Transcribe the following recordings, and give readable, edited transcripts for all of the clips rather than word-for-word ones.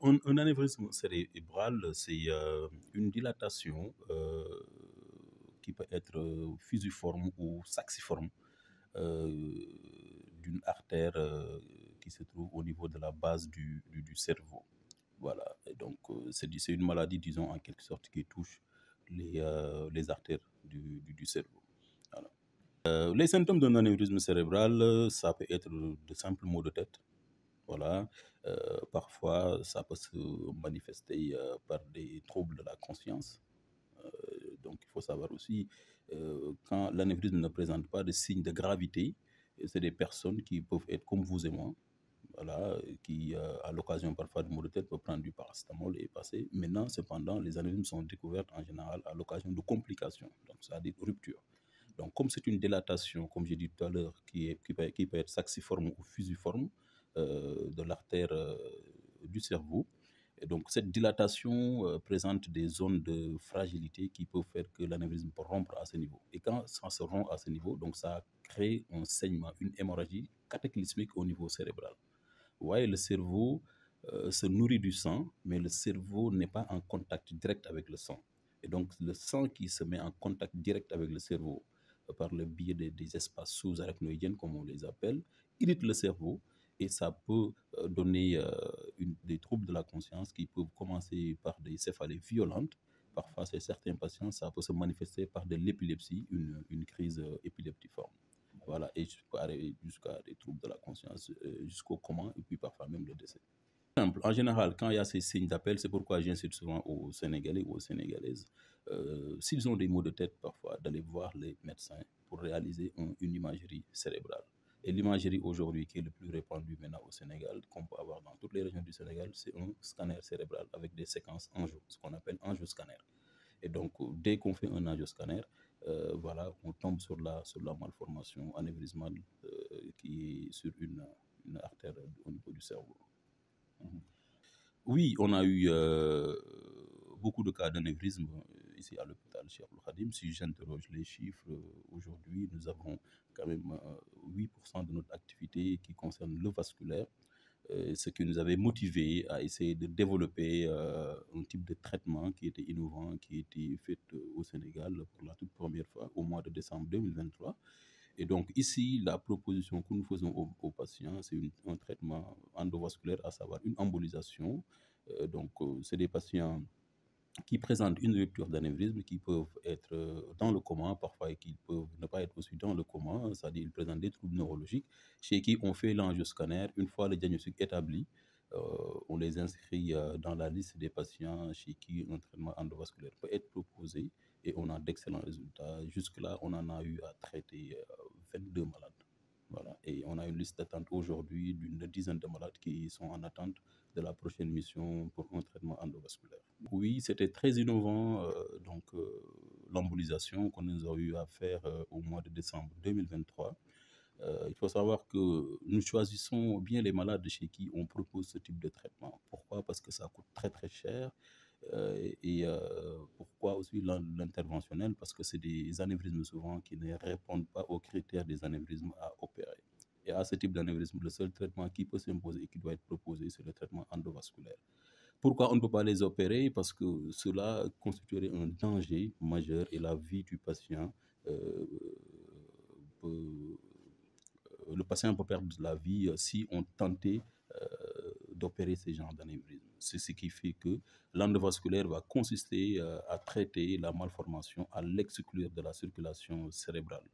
un anévrisme cérébral, c'est une dilatation qui peut être fusiforme ou saxiforme euh, d'une artère qui se trouve au niveau de la base du cerveau. Voilà. Et donc, c'est une maladie, disons, en quelque sorte, qui touche les artères du cerveau. Voilà. Les symptômes d'un anévrisme cérébral, ça peut être de simples maux de tête. Voilà. Parfois, ça peut se manifester par des troubles de la conscience. Donc, il faut savoir aussi, quand l'anévrisme ne présente pas de signes de gravité, c'est des personnes qui peuvent être comme vous et moi, voilà, qui, à l'occasion parfois de maux de tête, peuvent prendre du paracétamol et passer. Maintenant, cependant, les anévrismes sont découvertes en général à l'occasion de complications, donc c'est-à-dire ruptures. Donc, comme c'est une dilatation, comme j'ai dit tout à l'heure, qui peut être saxiforme ou fusiforme de l'artère du cerveau, et donc cette dilatation présente des zones de fragilité qui peuvent faire que l'anévrisme peut rompre à ce niveau. Et quand ça se rompt à ce niveau, donc ça crée un saignement, une hémorragie cataclysmique au niveau cérébral. Vous voyez, le cerveau se nourrit du sang, mais le cerveau n'est pas en contact direct avec le sang. Et donc, le sang qui se met en contact direct avec le cerveau par le biais des espaces sous-arachnoïdiens, comme on les appelle, irrite le cerveau et ça peut donner des troubles de la conscience qui peuvent commencer par des céphalées violentes. Parfois, chez certains patients, ça peut se manifester par de l'épilepsie, une crise épileptiforme. Voilà, et aller jusqu'à des troubles de la conscience, jusqu'au coma, et puis parfois même le décès. Simple. En général, quand il y a ces signes d'appel, c'est pourquoi j'incite souvent aux Sénégalais ou aux Sénégalaises, s'ils ont des maux de tête parfois, d'aller voir les médecins pour réaliser une imagerie cérébrale. Et l'imagerie aujourd'hui qui est le plus répandue maintenant au Sénégal, qu'on peut avoir dans toutes les régions du Sénégal, c'est un scanner cérébral avec des séquences angio, ce qu'on appelle angioscanner. Et donc, dès qu'on fait un angioscanner, voilà, on tombe sur la malformation anévrismale qui est sur une artère au niveau du cerveau. Oui, on a eu beaucoup de cas d'anévrisme ici à l'hôpital Cheikh Ould Khadim. Si j'interroge les chiffres, aujourd'hui, nous avons quand même 8% de notre activité qui concerne le vasculaire, ce qui nous avait motivé à essayer de développer un type de traitement qui était innovant, qui était fait au Sénégal pour la toute première fois au mois de décembre 2023. Et donc ici, la proposition que nous faisons aux patients, c'est un traitement endovasculaire, à savoir une embolisation. C'est des patients qui présentent une rupture d'anévrisme, qui peuvent être dans le coma, parfois et qui peuvent ne pas être aussi dans le coma, c'est-à-dire qu'ils présentent des troubles neurologiques, chez qui on fait l'angioscanner. Une fois le diagnostic établi, on les inscrit dans la liste des patients chez qui un traitement endovasculaire peut être proposé et on a d'excellents résultats. Jusque-là, on en a eu à traiter 22 malades. Voilà. Et on a une liste d'attente aujourd'hui d'une dizaine de malades qui sont en attente de la prochaine mission pour un traitement endovasculaire. Oui, c'était très innovant, l'embolisation qu'on nous a eu à faire au mois de décembre 2023. Il faut savoir que nous choisissons bien les malades chez qui on propose ce type de traitement. Pourquoi? Parce que ça coûte très très cher. Pourquoi aussi l'interventionnel? Parce que c'est des anévrismes souvent qui ne répondent pas aux critères des anévrismes à opérer. Et à ce type d'anévrisme, le seul traitement qui peut s'imposer et qui doit être proposé, c'est le traitement endovasculaire. Pourquoi on ne peut pas les opérer? Parce que cela constituerait un danger majeur et la vie du patient euh, peut, le patient peut perdre la vie si on tentait d'opérer ces genres d'anévrisme. C'est ce qui fait que l'endovasculaire va consister à traiter la malformation, à l'exclure de la circulation cérébrale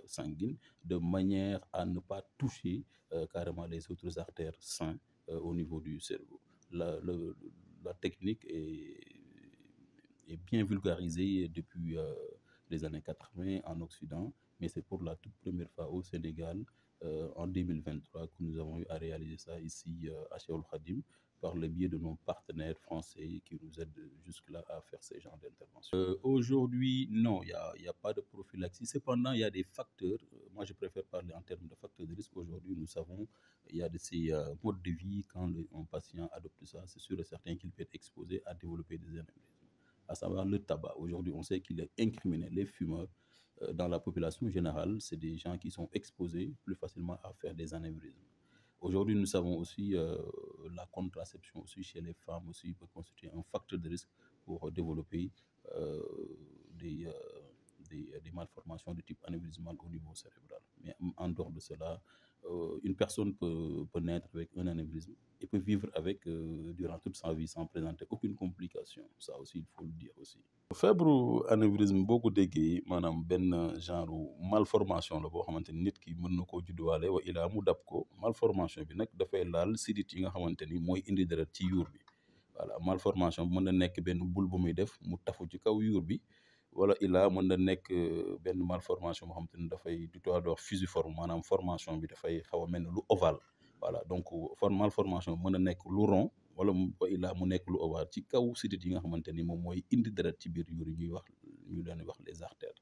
sanguine, de manière à ne pas toucher carrément les autres artères saines au niveau du cerveau. La technique est bien vulgarisée depuis les années 80 en Occident, mais c'est pour la toute première fois au Sénégal en 2023 que nous avons eu à réaliser ça ici à Cheikh Ould Khadim par le biais de nos partenaires français qui nous aident jusque-là à faire ces genres d'interventions. Aujourd'hui, non, il y a pas de prophylaxie. Cependant, il y a des facteurs. Moi, je préfère parler en termes de facteurs de risque. Aujourd'hui, nous savons il y a de ces modes de vie. Quand un patient adopte ça, c'est sûr et certain qu'il peut être exposé à développer des anévrismes. À savoir le tabac. Aujourd'hui, on sait qu'il est incriminé. Les fumeurs, dans la population générale, c'est des gens qui sont exposés plus facilement à faire des anévrismes. Aujourd'hui, nous savons aussi la contraception aussi chez les femmes aussi peut constituer un facteur de risque pour développer euh, des, euh, des malformations de type anévrismal au niveau cérébral. Mais en dehors de cela, une personne peut naître avec un anévrisme et peut vivre avec durant toute sa vie sans présenter aucune complication. Ça aussi, il faut le dire aussi. Feebaru anévrisme boo ko déggee maanaam benn genre malformation la boo xamante ni nit ki mën na koo judduwaale wa ilaa mu dab ko malformation bi nag dafay laal sidit yi nga xamante ni mooy indi deret ci yuur bi voilà malformation bi mën na nekk benn bul bu muy def mu tafu ci kaw yuur bi wala ilaa mën na nekk benn malformation boo xamante ni dafay du tubaab di wax fusiforme maanaam formation bi dafay xaw a mel ne lu ovale voilà donc malformation mën na nekk lu rond wala wa illaa mu nekk lu ovale ci kaw sidit yi nga xamante ni moom mooy indi deret ci biir yuur yi ñuy wax ñu leen di wax les artères.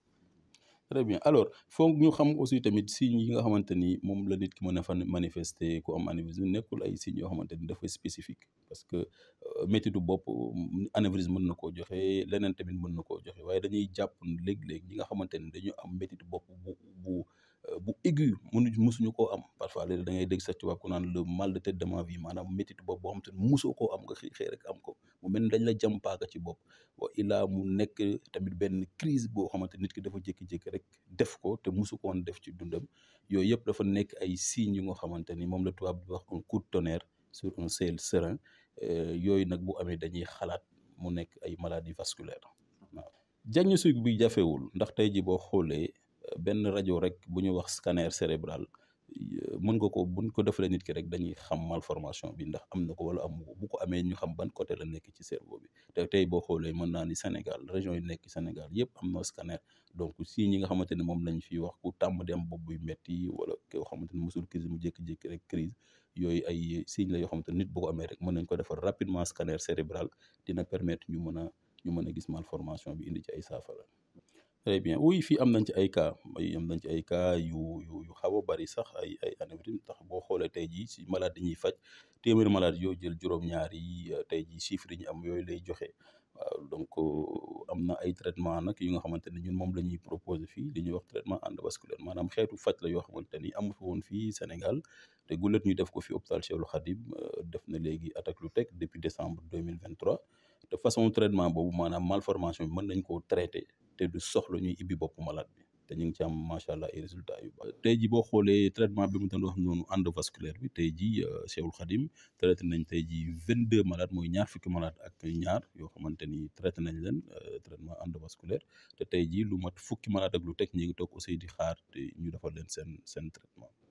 Très bien alors foog ñu xam aussi tamit signes yi nga xamante ni moom la nit ki mën a fa manifester ku am anévrisme nekkul ay signes yoo xamante ni dafay spécifique parce que métitu bopp anévrisme mën na koo joxe leneen tamit mën na koo joxe waaye dañuy jàpp léeg-léeg ñi nga xamante ni dañu am métitu bopp bu aigu musuñu koo am parfois léegi da ngay dégg sax tubaab ku naan le mal de tête de ma vie maanaam métitu bopp boo xamante ni musoo koo am nga xëy rek am ko mu mel ni dañ la jam paaka ci bopp wa illaa mu nekk tamit benn crise boo xamante nit ki dafa jékki-jékki rek def ko te musu ko woon def ci dundam yooyu yëpp dafa nekk ay signes yu nga xamante ni moom la tubaab di wax un coup de tonnerre sur un ciel serein yooyu nag bu amee dañuy xalaat mu nekk ay maladies vasculaires waaw diagnostic bi jafewul ndax tey ji boo xoolee benn rajo rek bu ñu wax scanner cérébral mën nga ko buñ ko defalee nit ki rek dañuy xam malformation bi ndax am na ko wala amu ko bu ko amee ñu xam ban côté la nekk ci cerveau bi te tey boo xoolee mën naa ni Sénégal région yi nekk Sénégal yëpp am na scanner donc si ñi nga xamante ne moom lañ fi wax ku tàmm di am bopp buy metti wala koo xamante ne mosul crise mu jékki-jékki rek crise yooyu ay signe la yoo xamante ne nit bu ko amee rek mën nañ ko defar rapidement scanner cérébral dina permettre ñu mën a gis malformation bi indi ci ay saafara. Très bien oui fii am nañ ci ay cas yu xaw a bari sax ay anévrisme tax boo xoolee tey jii si malade yi ñuy faj téeméeri malade yoo jël juróom-ñaar yi tey jii chiffres yi ñu am yooyu lay joxe waaw donc am na ay traitement nag yu nga xamante ne ñun moom la ñuy proposer fii li ñuy wax traitement endovasculaire maanaam xeetu faj la yoo xamante ni amu fi woon fii Sénégal te gulet ñu def ko fi hôpital Cheikhul Khadim def na léegi at ak lu teg depuis décembre 2023 de façon traitement boobu maanaam malformation bi mën nañ koo traité te du soxla ñuy ibbi boppu malade bi te ñu ngi ci am macha allah ay résultats yu baax. Tey jii boo xoolee traitement bi mu doon wax noonu endovasculaire bi tey jii Cheikhul Khadim traité nañ tey jii 22 malades mooy ñaar fukki malades ak ñaar yoo xamante ni traité nañ leen traitement endovasculaire te tey jii lu mat fukki malades ak lu teg ñu ngi toog aussi di xaar te ñu defal leen seen traitement.